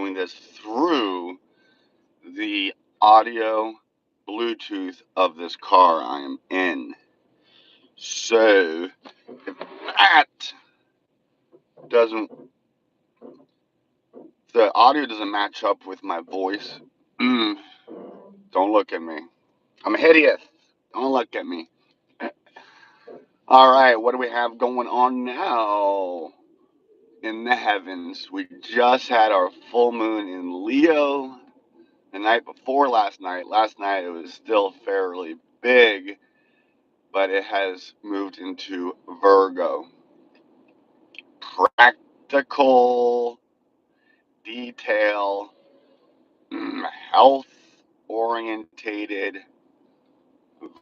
doing this through the audio Bluetooth of this car I am in. So if that doesn't, the audio doesn't match up with my voice, don't look at me. I'm hideous. Don't look at me. All right, what do we have going on now in the heavens? We just had our full moon in Leo the night before last night. Last night it was still fairly big, but it has moved into Virgo. Practical, detail, health orientated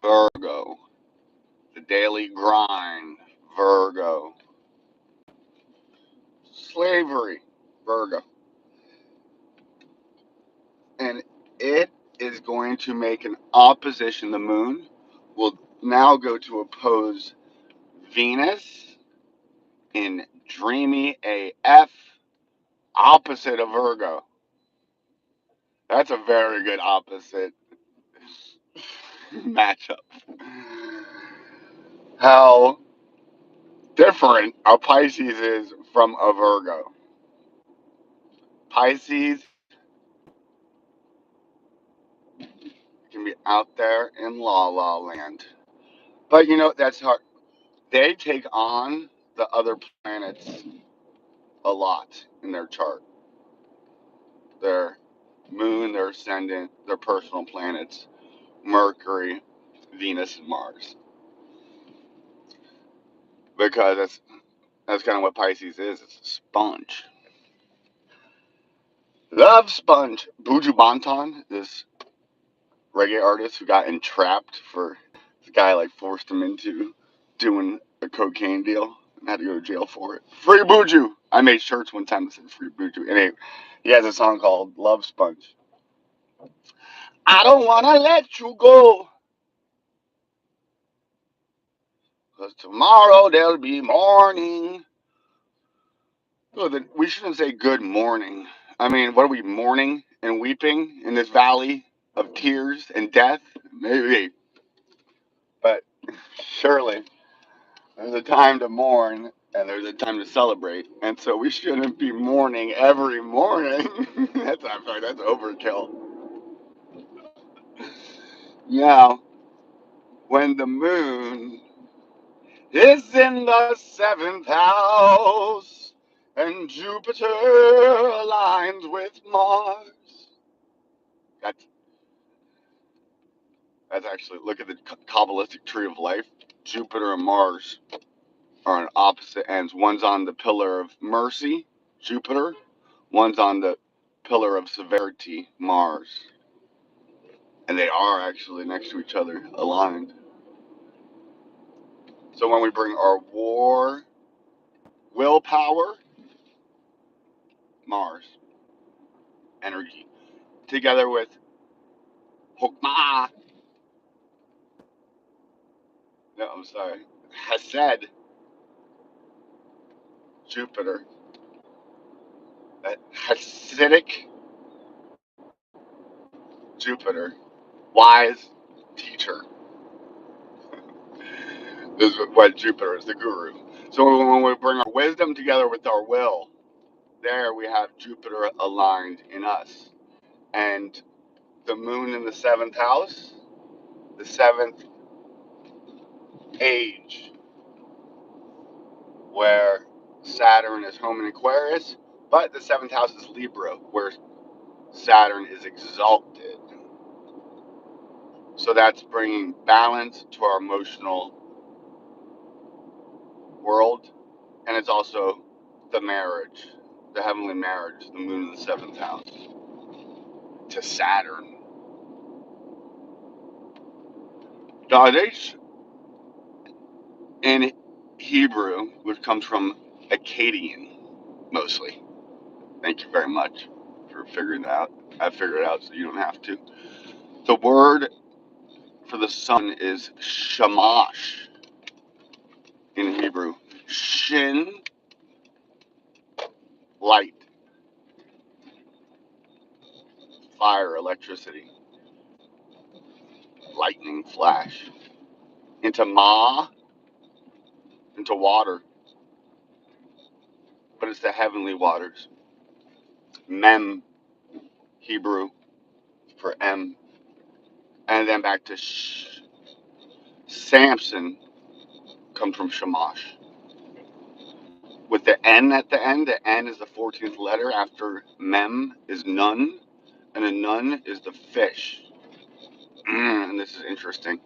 Virgo. The daily grind, Virgo. Slavery, Virgo. And it is going to make an opposition. The moon will now go to oppose Venus in dreamy AF, opposite of Virgo. That's a very good opposite matchup. How different a Pisces is from a Virgo. Pisces can be out there in la la land. But you know, that's hard. They take on the other planets a lot in their chart. Their moon, their ascendant, their personal planets, Mercury, Venus, and Mars. Because that's kind of what Pisces is. It's a sponge. Love Sponge. Buju Banton, this reggae artist who got entrapped for the guy like forced him into doing a cocaine deal and had to go to jail for it. Free Buju. I made shirts one time that said Free Buju. And he has a song called Love Sponge. I don't wanna let you go, 'cause tomorrow there'll be morning. Oh, we shouldn't say good morning. I mean, what are we mourning and weeping in this valley of tears and death? Maybe. But surely there's a time to mourn and there's a time to celebrate. And so we shouldn't be mourning every morning. I'm sorry, that's overkill. Now, when the moon is in the seventh house and Jupiter aligns with Mars. That's, that's actually, look at the Kabbalistic tree of life. Jupiter and Mars are on opposite ends. One's on the pillar of mercy, Jupiter. One's on the pillar of severity, Mars. And they are actually next to each other, aligned. So when we bring our war, willpower, Mars energy, together with Hokmah, no, I'm sorry, Hesed, Jupiter, that Hasidic Jupiter, wise teacher. This is what Jupiter is, the guru. So when we bring our wisdom together with our will, there we have Jupiter aligned in us. And the moon in the seventh house, the seventh age, where Saturn is home in Aquarius, but the seventh house is Libra, where Saturn is exalted. So that's bringing balance to our emotional world, and it's also the marriage, the heavenly marriage, the moon in the seventh house, to Saturn. Dadesh in Hebrew, which comes from Akkadian mostly. Thank you very much for figuring that out. I figured it out so you don't have to. The word for the sun is shamash in Hebrew. Shin, light. fire, electricity, lightning, flash. Into Ma, into water, but it's the heavenly waters. Mem, Hebrew for M. And then back to Samson comes from Shamash. With the N at the end, the N is the 14th letter after Mem is Nun, and a Nun is the fish. And this is interesting.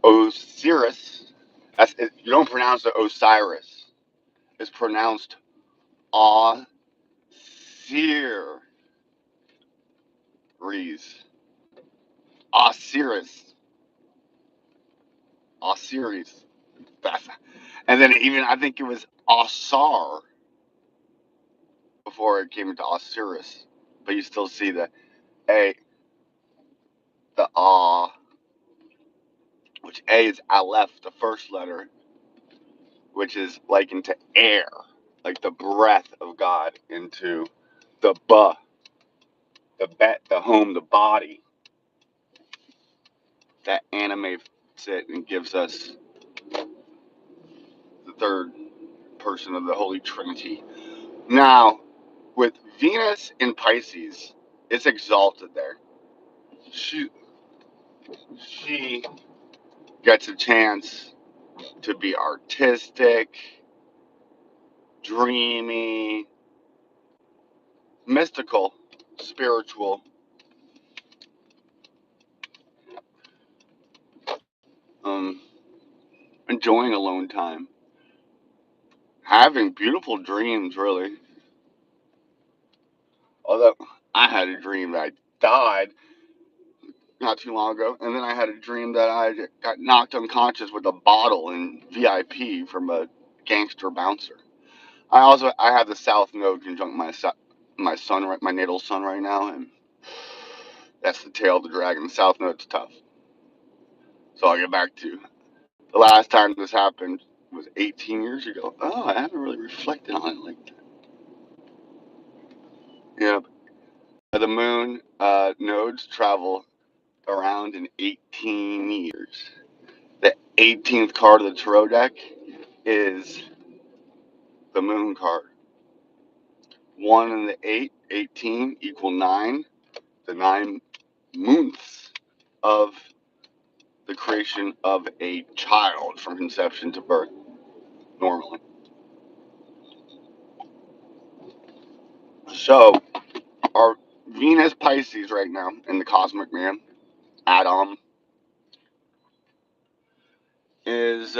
Osiris, you don't pronounce the Osiris. It's pronounced Osiris. Osiris. Osiris. And then even, I think it was Osar before it came into Osiris. But you still see the A, the which A is Aleph, the first letter, which is like into air, like the breath of God into the the home, the body that animates it and gives us the third person of the Holy Trinity. Now, with Venus in Pisces, it's exalted there. She gets a chance to be artistic, dreamy, mystical, spiritual, enjoying alone time, having beautiful dreams, really. Although I had a dream that I died not too long ago, and then I had a dream that I got knocked unconscious with a bottle in VIP from a gangster bouncer. I have the South Node conjunct my sun, my natal sun right now, and that's the tail of the dragon. The South Node's tough. So I'll get back to the last time this happened was 18 years ago. Oh, I haven't really reflected on it like that. Yeah, the moon nodes travel around in 18 years. The 18th card of the tarot deck is the moon card. 1 and the 8, 18 equal 9. The 9 months of the creation of a child from conception to birth, normally. So, our Venus Pisces right now in the Cosmic Man, Adam, is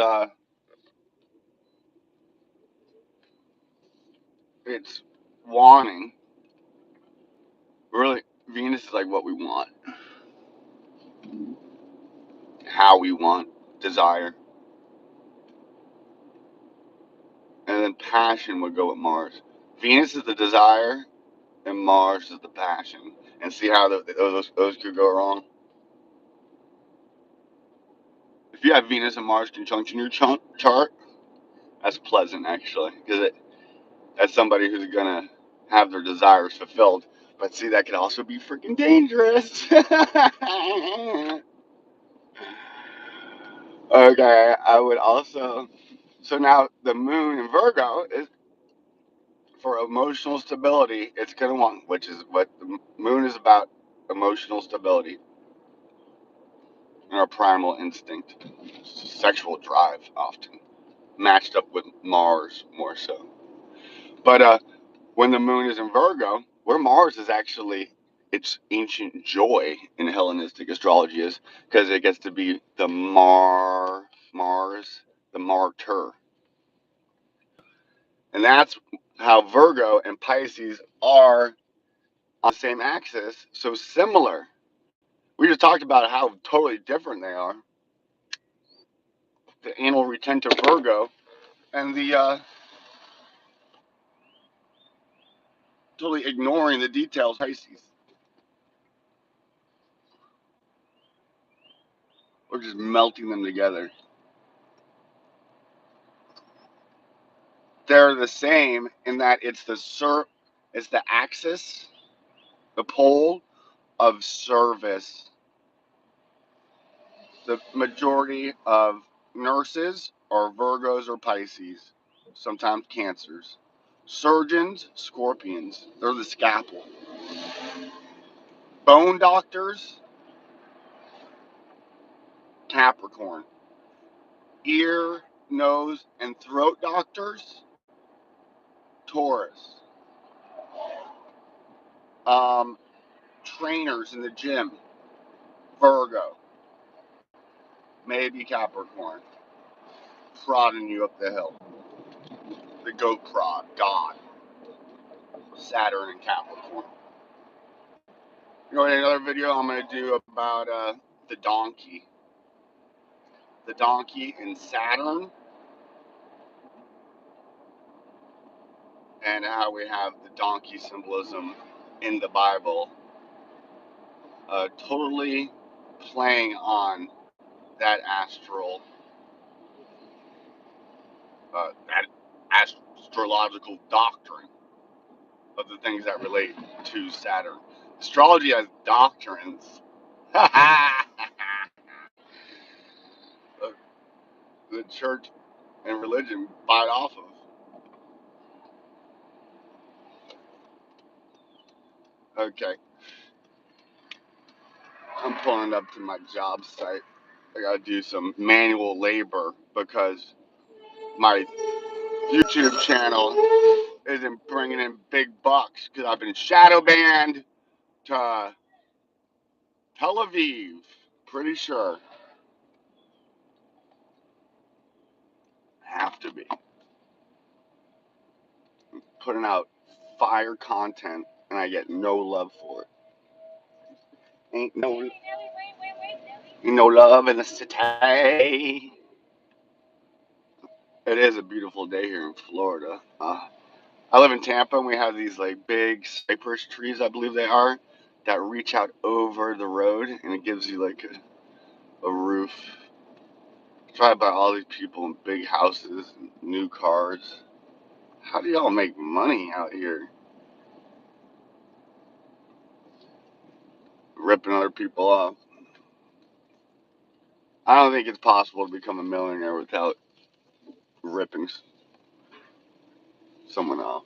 it's wanting. Really, Venus is like what we want, how we want, desire. And then passion would go with Mars. Venus is the desire, and Mars is the passion. And see how those could go wrong? If you have Venus and Mars conjunction in your chart, that's pleasant, actually, because that's somebody who's going to have their desires fulfilled. But see, that could also be freaking dangerous. Okay, I would also. So now the moon in Virgo is for emotional stability. It's going to want, which is what the moon is about, emotional stability and our primal instinct, sexual drive, often matched up with Mars more so. But when the moon is in Virgo, where Mars is actually its ancient joy in Hellenistic astrology is because it gets to be the Mars, the martyr. And that's how Virgo and Pisces are on the same axis, so similar. We just talked about how totally different they are. The anal retentive Virgo and the totally ignoring the details Pisces. We're just melting them together. They're the same in that it's the axis, the pole of service. The majority of nurses are Virgos or Pisces, sometimes Cancers. Surgeons, Scorpions. They're the scalpel. Bone doctors, Capricorn. Ear, nose, and throat doctors, Taurus. Trainers in the gym, Virgo. Maybe Capricorn. Prodding you up the hill. The goat prod, God. Saturn and Capricorn. You know, in another video I'm going to do about the donkey. The donkey in Saturn, and how we have the donkey symbolism in the Bible, totally playing on that that astrological doctrine of the things that relate to Saturn. Astrology has doctrines. The church and religion bite off of. Okay, I'm pulling up to my job site. I gotta do some manual labor because my YouTube channel isn't bringing in big bucks because I've been shadow banned to Tel Aviv. Pretty sure. Have to be. Putting out fire content and I get no love for it. Ain't no love in the city. It is a beautiful day here in Florida. I live in Tampa and we have these like big cypress trees, I believe they are, that reach out over the road and it gives you like a roof. Drive by all these people in big houses, and new cars. How do y'all make money out here? Ripping other people off. I don't think it's possible to become a millionaire without ripping someone off.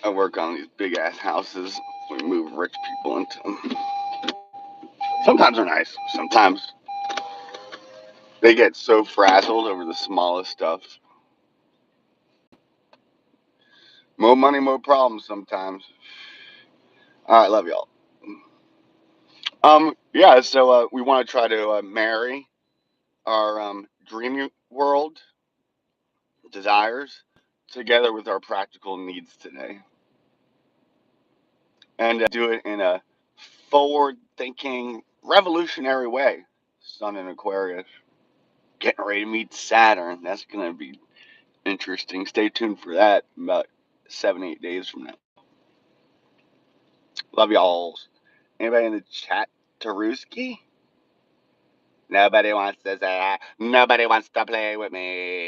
I work on these big ass houses. We move rich people into them. Sometimes they're nice. Sometimes they get so frazzled over the smallest stuff. More money, more problems sometimes. All right, love y'all. Yeah, so we want to try to marry our dream world desires together with our practical needs today. And do it in a forward-thinking, revolutionary way. Sun in Aquarius. Getting ready to meet Saturn. That's going to be interesting. Stay tuned for that about 7-8 days from now. Love y'all. Anybody in the chat? Taruski? Nobody wants to say, nobody wants to play with me.